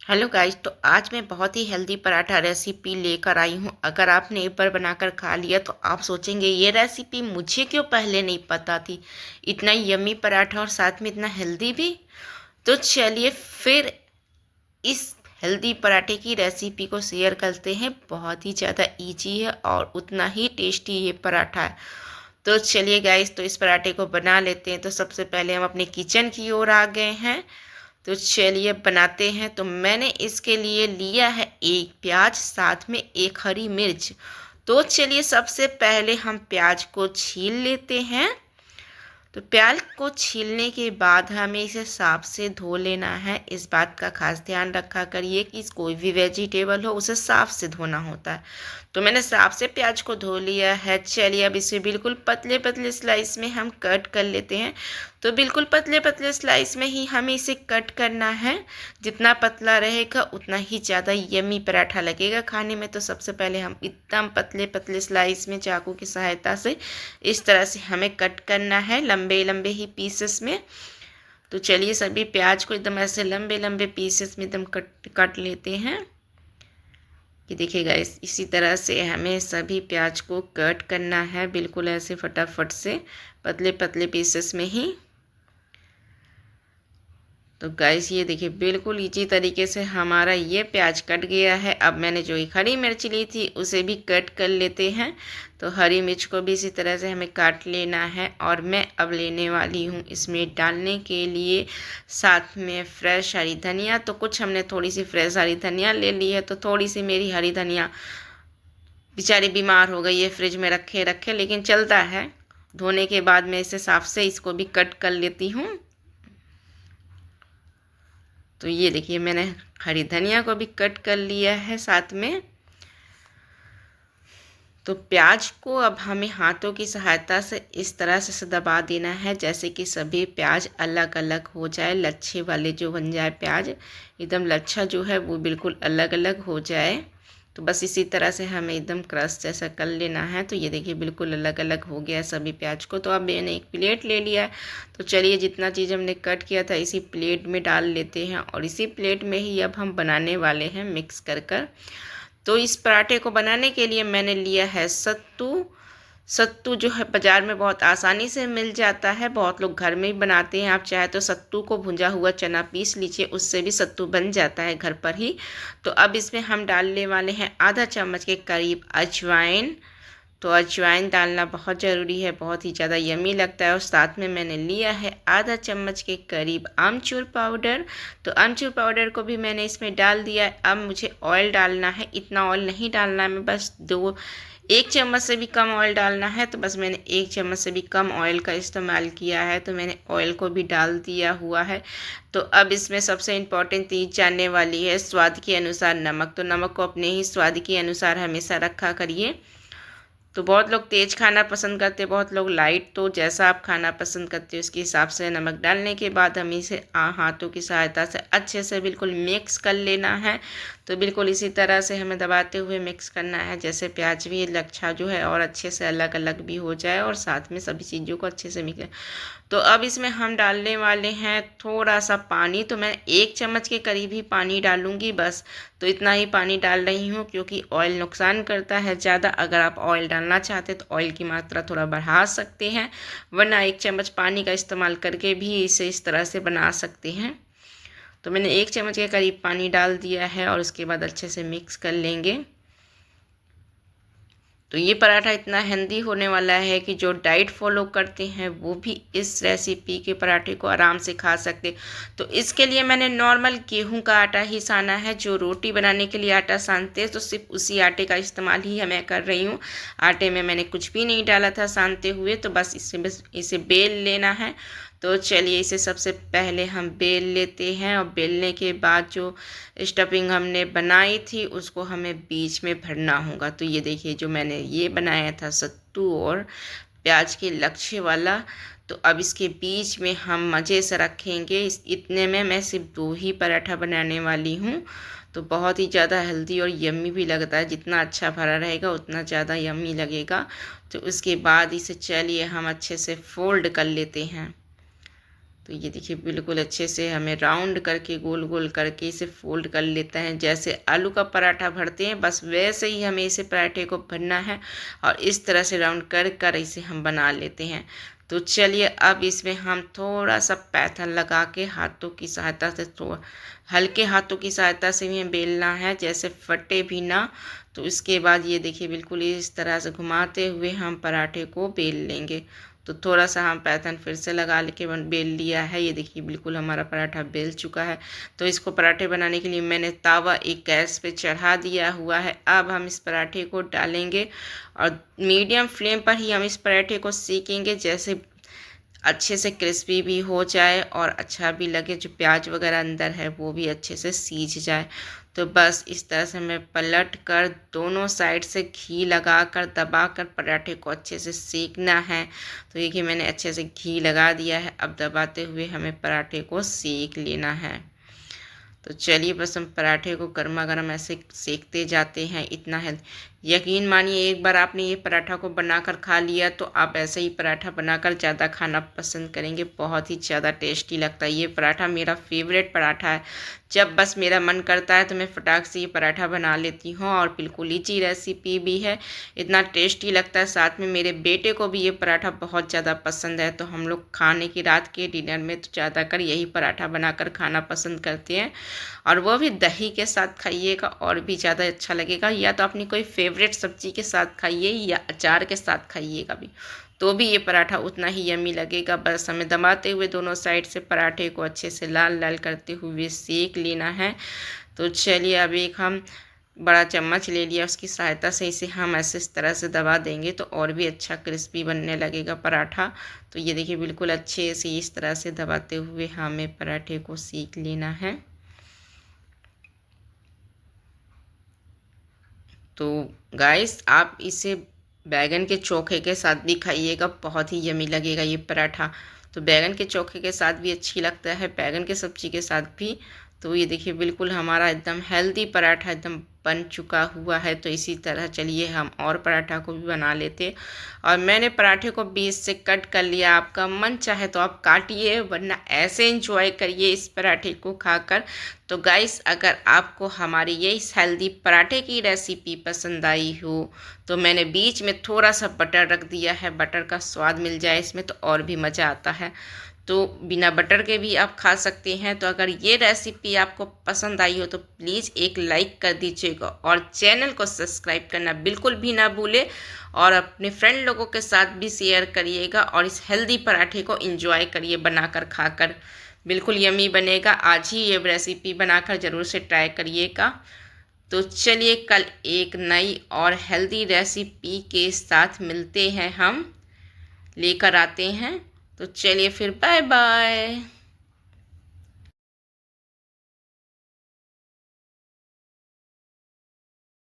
Hello guys. तो आज मैं बहुत ही हेल्दी पराठा रेसिपी लेकर आई हूँ। अगर आपने एक बार बनाकर खा लिया तो आप सोचेंगे ये रेसिपी मुझे क्यों पहले नहीं पता थी। इतना यम्मी पराठा और साथ में इतना हेल्दी भी। तो चलिए फिर इस हेल्दी पराठे की रेसिपी को शेयर करते हैं। बहुत ही ज़्यादा इजी है और उतना ही टेस्टी ये पराठा है। तो चलिए गाइस, तो इस पराठे को बना लेते हैं। तो सबसे पहले हम अपने किचन की ओर आ गए हैं। तो चलिए बनाते हैं। तो मैंने इसके लिए लिया है एक प्याज, साथ में एक हरी मिर्च। तो चलिए सबसे पहले हम प्याज को छील लेते हैं। तो प्याज को छीलने के बाद हमें इसे साफ से धो लेना है। इस बात का खास ध्यान रखा करिए कि कोई भी वेजिटेबल हो उसे साफ से धोना होता है। तो मैंने साफ से प्याज को धो लिया है। चलिए अब इसे बिल्कुल पतले पतले स्लाइस में हम कट कर लेते हैं। तो बिल्कुल पतले पतले स्लाइस में ही हमें इसे कट करना है। जितना पतला रहेगा उतना ही ज़्यादा यम्मी पराठा लगेगा खाने में। तो सबसे पहले हम एकदम पतले पतले स्लाइस में चाकू की सहायता से इस तरह से हमें कट करना है, लंबे लंबे ही पीसेस में। तो चलिए सभी प्याज को एकदम ऐसे लंबे लंबे पीसेस में एकदम कट कट लेते हैं। कि देखिएगा इसी तरह से हमें सभी प्याज को कट करना है, बिल्कुल ऐसे फटाफट से पतले पतले पीसेस में ही। तो गाइस ये देखिए बिल्कुल इजी तरीके से हमारा ये प्याज कट गया है। अब मैंने जो एक हरी मिर्च ली थी उसे भी कट कर लेते हैं। तो हरी मिर्च को भी इसी तरह से हमें काट लेना है। और मैं अब लेने वाली हूँ इसमें डालने के लिए साथ में फ्रेश हरी धनिया। तो कुछ हमने थोड़ी सी फ्रेश हरी धनिया ले ली है। तो थोड़ी सी मेरी हरी धनिया बेचारी बीमार हो गई है, फ्रिज में रखे रखे, लेकिन चलता है। धोने के बाद मैं इसे साफ से इसको भी कट कर लेती हूँ। तो ये देखिए मैंने हरी धनिया को भी कट कर लिया है साथ में। तो प्याज को अब हमें हाथों की सहायता से इस तरह से दबा देना है जैसे कि सभी प्याज अलग अलग हो जाए, लच्छे वाले जो बन जाए प्याज, एकदम लच्छा जो है वो बिल्कुल अलग अलग हो जाए। तो बस इसी तरह से हमें एकदम क्रश जैसा कर लेना है। तो ये देखिए बिल्कुल अलग अलग हो गया सभी प्याज को। तो अब मैंने एक प्लेट ले लिया है। तो चलिए जितना चीज़ हमने कट किया था इसी प्लेट में डाल लेते हैं और इसी प्लेट में ही अब हम बनाने वाले हैं मिक्स कर कर। तो इस पराठे को बनाने के लिए मैंने लिया है सत्तू। सत्तू जो है बाज़ार में बहुत आसानी से मिल जाता है, बहुत लोग घर में ही बनाते हैं। आप चाहे तो सत्तू को भुंजा हुआ चना पीस लीजिए, उससे भी सत्तू बन जाता है घर पर ही। तो अब इसमें हम डालने वाले हैं आधा चम्मच के करीब अजवाइन। तो अजवाइन डालना बहुत ज़रूरी है, बहुत ही ज़्यादा यमी लगता है। और साथ में मैंने लिया है आधा चम्मच के करीब आमचूर पाउडर। तो आमचूर पाउडर को भी मैंने इसमें डाल दिया है। अब मुझे ऑयल डालना है, इतना ऑयल नहीं डालना है, मैं बस एक चम्मच से भी कम ऑयल डालना है। तो बस मैंने एक चम्मच से भी कम ऑयल का इस्तेमाल किया है। तो मैंने ऑयल को भी डाल दिया हुआ है। तो अब इसमें सबसे इम्पॉर्टेंट चीज़ जानने वाली है स्वाद के अनुसार नमक। तो नमक को अपने ही स्वाद के अनुसार हमेशा रखा करिए। तो बहुत लोग तेज़ खाना पसंद करते हैं, बहुत लोग लाइट। तो जैसा आप खाना पसंद करते हो उसके हिसाब से नमक डालने के बाद हम इसे हाथों की सहायता से अच्छे से बिल्कुल मिक्स कर लेना है। तो बिल्कुल इसी तरह से हमें दबाते हुए मिक्स करना है जैसे प्याज भी लच्छा जो है और अच्छे से अलग अलग भी हो जाए और साथ में सभी चीज़ों को अच्छे से मिक्स। तो अब इसमें हम डालने वाले हैं थोड़ा सा पानी। तो मैं एक चम्मच के करीब ही पानी डालूंगी बस। तो इतना ही पानी डाल रही हूँ क्योंकि ऑयल नुकसान करता है ज़्यादा। अगर आप ऑयल डालना चाहते हैं तो ऑयल की मात्रा थोड़ा बढ़ा सकते हैं, वरना एक चम्मच पानी का इस्तेमाल करके भी इसे इस तरह से बना सकते हैं। तो मैंने एक चम्मच के करीब पानी डाल दिया है और उसके बाद अच्छे से मिक्स कर लेंगे। तो ये पराठा इतना हेल्दी होने वाला है कि जो डाइट फॉलो करते हैं वो भी इस रेसिपी के पराठे को आराम से खा सकते। तो इसके लिए मैंने नॉर्मल गेहूं का आटा ही साना है। जो रोटी बनाने के लिए आटा सानते हैं तो सिर्फ उसी आटे का इस्तेमाल ही मैं कर रही हूँ। आटे में मैंने कुछ भी नहीं डाला था सानते हुए। तो बस इसे बेल लेना है। तो चलिए इसे सबसे पहले हम बेल लेते हैं और बेलने के बाद जो स्टफिंग हमने बनाई थी उसको हमें बीच में भरना होगा। तो ये देखिए जो मैंने ये बनाया था सत्तू और प्याज के लच्छे वाला, तो अब इसके बीच में हम मज़े से रखेंगे। इतने में मैं सिर्फ 2 ही पराठा बनाने वाली हूँ। तो बहुत ही ज़्यादा हेल्दी और यम्मी भी लगता है, जितना अच्छा भरा रहेगा उतना ज़्यादा यम्मी लगेगा। तो उसके बाद इसे चलिए हम अच्छे से फोल्ड कर लेते हैं। तो ये देखिए बिल्कुल अच्छे से हमें राउंड करके गोल गोल करके इसे फोल्ड कर लेते हैं। जैसे आलू का पराठा भरते हैं बस वैसे ही हमें इसे पराठे को भरना है और इस तरह से राउंड कर कर इसे हम बना लेते हैं। तो चलिए अब इसमें हम थोड़ा सा पैथन लगा के हाथों की सहायता से, थोड़ा हल्के हाथों की सहायता से भी बेलना है, जैसे फटे भी ना। तो इसके बाद ये देखिए बिल्कुल इस तरह से घुमाते हुए हम पराठे को बेल लेंगे। तो थोड़ा सा हम पैथन फिर से लगा के बेल लिया है। ये देखिए बिल्कुल हमारा पराठा बेल चुका है। तो इसको पराठे बनाने के लिए मैंने तावा एक गैस पे चढ़ा दिया हुआ है। अब हम इस पराठे को डालेंगे और मीडियम फ्लेम पर ही हम इस पराठे को सेकेंगे, जैसे अच्छे से क्रिस्पी भी हो जाए और अच्छा भी लगे, जो प्याज वगैरह अंदर है वो भी अच्छे से सीज जाए। तो बस इस तरह से हमें पलट कर दोनों साइड से घी लगा कर दबा कर पराठे को अच्छे से सेकना है। तो ये कि मैंने अच्छे से घी लगा दिया है। अब दबाते हुए हमें पराठे को सेक लेना है। तो चलिए बस हम पराठे को गर्मा गर्म ऐसे सेकते जाते हैं। इतना है, यकीन मानिए एक बार आपने ये पराठा को बनाकर खा लिया तो आप ऐसे ही पराठा बनाकर ज़्यादा खाना पसंद करेंगे। बहुत ही ज़्यादा टेस्टी लगता है। ये पराठा मेरा फेवरेट पराठा है। जब बस मेरा मन करता है तो मैं फटाक से ये पराठा बना लेती हूँ और बिल्कुल ईजी रेसिपी भी है, इतना टेस्टी लगता है। साथ में मेरे बेटे को भी ये पराठा बहुत ज़्यादा पसंद है। तो हम लोग खाने की रात के डिनर में तो ज़्यादातर यही पराठा बनाकर खाना पसंद करते हैं, और वो भी दही के साथ खाइएगा और भी ज़्यादा अच्छा लगेगा। या तो अपनी कोई फेवरेट सब्जी के साथ खाइए या अचार के साथ खाइएगा भी, तो भी ये पराठा उतना ही यम्मी लगेगा। बस हमें दबाते हुए दोनों साइड से पराठे को अच्छे से लाल लाल करते हुए सेक लेना है। तो चलिए अब एक हम बड़ा चम्मच ले लिया, उसकी सहायता से इसे हम ऐसे इस तरह से दबा देंगे तो और भी अच्छा क्रिस्पी बनने लगेगा पराठा। तो ये देखिए बिल्कुल अच्छे से इस तरह से दबाते हुए हमें पराठे को सेक लेना है। तो गाइस आप इसे बैगन के चोखे के साथ भी खाइएगा, बहुत ही यमी लगेगा ये पराठा। तो बैगन के चोखे के साथ भी अच्छी लगता है, बैगन के सब्जी के साथ भी। तो ये देखिए बिल्कुल हमारा एकदम हेल्दी पराठा एकदम बन चुका हुआ है। तो इसी तरह चलिए हम और पराठा को भी बना लेते। और मैंने पराठे को बीच से कट कर लिया, आपका मन चाहे तो आप काटिए, वरना ऐसे एंजॉय करिए इस पराठे को खाकर। तो गाइस अगर आपको हमारी ये इस हेल्दी पराठे की रेसिपी पसंद आई हो तो मैंने बीच में थोड़ा सा बटर रख दिया है, बटर का स्वाद मिल जाए इसमें तो और भी मज़ा आता है। तो बिना बटर के भी आप खा सकते हैं। तो अगर ये रेसिपी आपको पसंद आई हो तो प्लीज़ एक लाइक कर दीजिएगा और चैनल को सब्सक्राइब करना बिल्कुल भी ना भूले, और अपने फ्रेंड लोगों के साथ भी शेयर करिएगा और इस हेल्दी पराठे को एंजॉय करिए बनाकर खाकर, बिल्कुल यमी बनेगा। आज ही ये रेसिपी बनाकर ज़रूर से ट्राई करिएगा। तो चलिए कल एक नई और हेल्दी रेसिपी के साथ मिलते हैं, हम लेकर आते हैं। तो चलिए फिर बाय बाय।